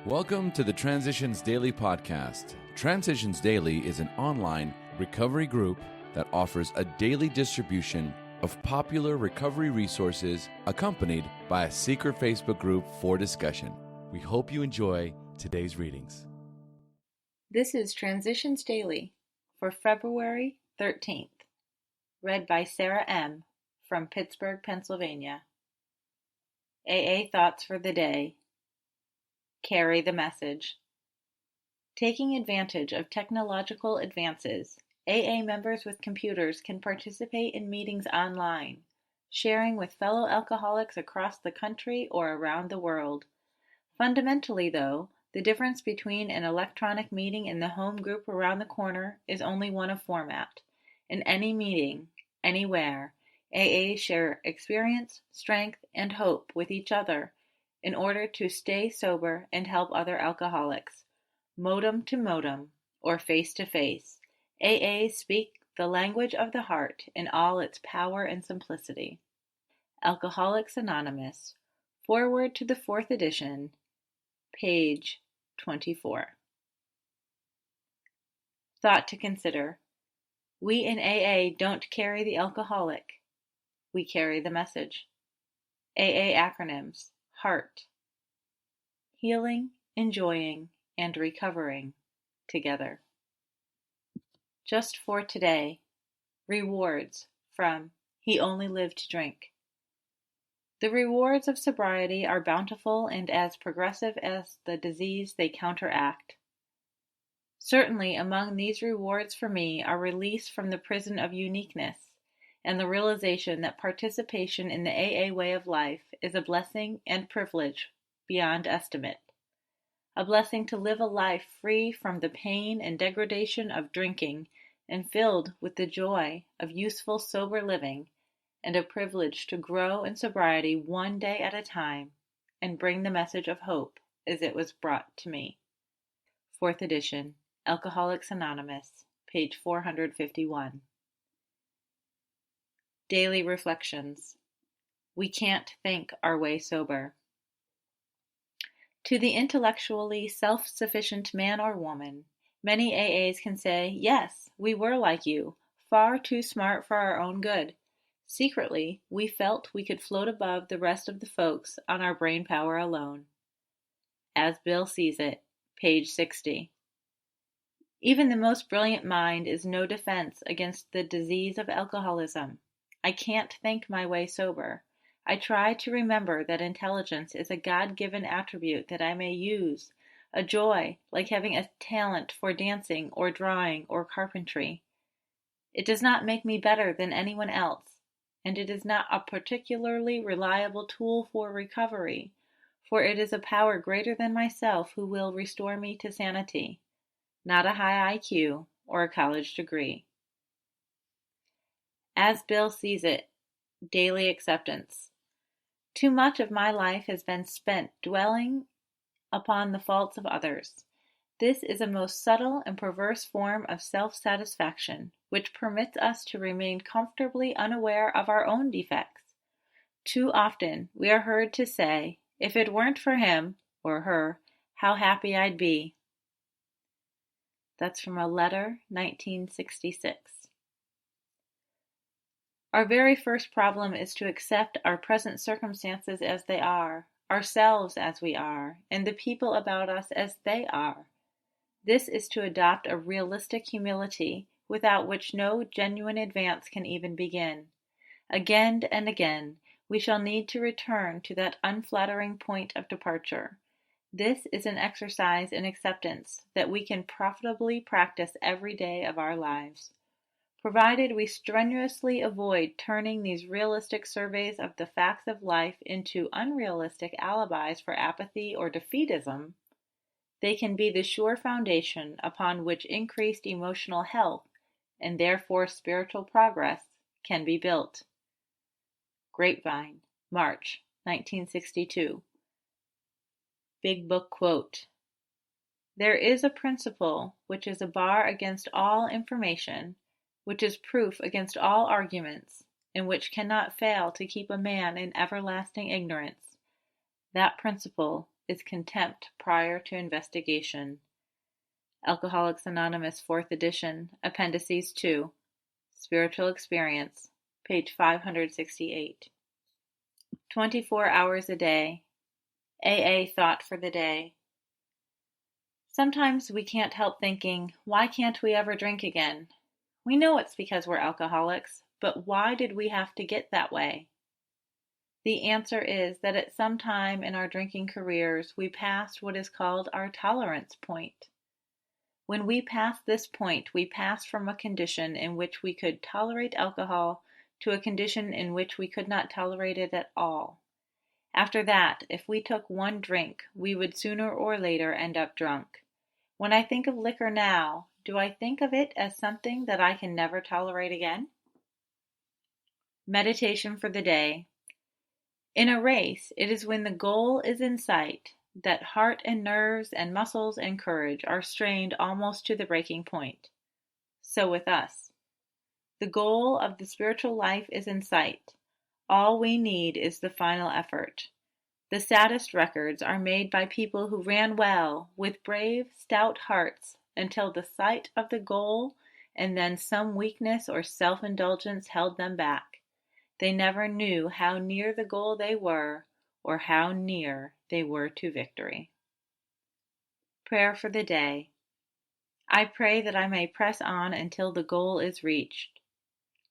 Welcome to the Transitions Daily podcast. Transitions Daily is an online recovery group that offers a daily distribution of popular recovery resources accompanied by a secret Facebook group for discussion. We hope you enjoy today's readings. This is Transitions Daily for February 13th, read by Sarah M. from Pittsburgh, Pennsylvania. AA Thoughts for the Day. Carry the message. Taking advantage of technological advances, AA members with computers can participate in meetings online, sharing with fellow alcoholics across the country or around the world. Fundamentally, though, the difference between an electronic meeting and the home group around the corner is only one of format. In any meeting, anywhere, AAs share experience, strength, and hope with each other in order to stay sober and help other alcoholics. Modem to modem, or face to face, AAs speak the language of the heart in all its power and simplicity. Alcoholics Anonymous, Foreword to the 4th edition, page 24. Thought to consider. We in AA don't carry the alcoholic. We carry the message. AA acronyms. HEART. Healing, enjoying, and recovering together. Just for today. Rewards from He Only Lived to Drink. The rewards of sobriety are bountiful and as progressive as the disease they counteract. Certainly among these rewards for me are release from the prison of uniqueness and the realization that participation in the AA way of life is a blessing and privilege beyond estimate. A blessing to live a life free from the pain and degradation of drinking and filled with the joy of useful sober living, and a privilege to grow in sobriety one day at a time and bring the message of hope as it was brought to me. 4th edition, Alcoholics Anonymous, page 451. Daily Reflections. We can't think our way sober. To the intellectually self-sufficient man or woman, many AAs can say, yes, we were like you, far too smart for our own good. Secretly, we felt we could float above the rest of the folks on our brain power alone. As Bill sees it, page 60. Even the most brilliant mind is no defense against the disease of alcoholism. I can't think my way sober. I try to remember that intelligence is a God-given attribute that I may use, a joy like having a talent for dancing or drawing or carpentry. It does not make me better than anyone else, and it is not a particularly reliable tool for recovery, for it is a power greater than myself who will restore me to sanity, not a high IQ or a college degree. As Bill sees it, daily acceptance. Too much of my life has been spent dwelling upon the faults of others. This is a most subtle and perverse form of self-satisfaction, which permits us to remain comfortably unaware of our own defects. Too often we are heard to say, if it weren't for him or her, how happy I'd be. That's from a letter, 1966. Our very first problem is to accept our present circumstances as they are, ourselves as we are, and the people about us as they are. This is to adopt a realistic humility without which no genuine advance can even begin. Again and again, we shall need to return to that unflattering point of departure. This is an exercise in acceptance that we can profitably practice every day of our lives. Provided we strenuously avoid turning these realistic surveys of the facts of life into unrealistic alibis for apathy or defeatism, they can be the sure foundation upon which increased emotional health and therefore spiritual progress can be built. Grapevine, March, 1962. Big Book Quote. There is a principle which is a bar against all information, which is proof against all arguments, and which cannot fail to keep a man in everlasting ignorance. That principle is contempt prior to investigation. Alcoholics Anonymous 4th edition, Appendices 2, Spiritual Experience, page 568. 24 hours a day. AA thought for the day. Sometimes we can't help thinking, why can't we ever drink again? We know it's because we're alcoholics, but why did we have to get that way? The answer is that at some time in our drinking careers, we passed what is called our tolerance point. When we passed this point, we passed from a condition in which we could tolerate alcohol to a condition in which we could not tolerate it at all. After that, if we took one drink, we would sooner or later end up drunk. When I think of liquor now, do I think of it as something that I can never tolerate again? Meditation for the day. In a race, it is when the goal is in sight that heart and nerves and muscles and courage are strained almost to the breaking point. So with us. The goal of the spiritual life is in sight. All we need is the final effort. The saddest records are made by people who ran well, with brave, stout hearts, until the sight of the goal and then some weakness or self-indulgence held them back. They never knew how near the goal they were, or how near they were to victory. Prayer for the day. I pray that I may press on until the goal is reached.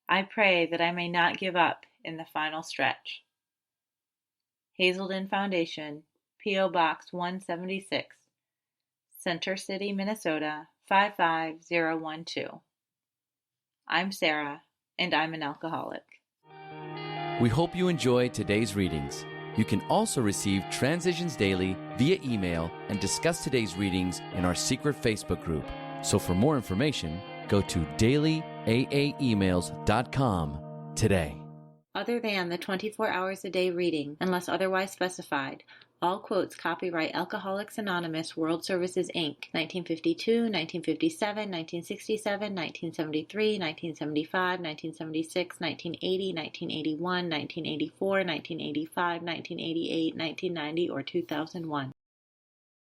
I pray that I may not give up in the final stretch. Hazelden Foundation, P.O. Box 176, Center City, Minnesota 55012. I'm Sarah, and I'm an alcoholic. We hope you enjoyed today's readings. You can also receive Transitions Daily via email and discuss today's readings in our secret Facebook group. So for more information, go to dailyaaemails.com today. Other than the 24 hours a day reading, unless otherwise specified, all quotes copyright Alcoholics Anonymous World Services, Inc., 1952, 1957, 1967, 1973, 1975, 1976, 1980, 1981, 1984, 1985, 1988, 1990, or 2001.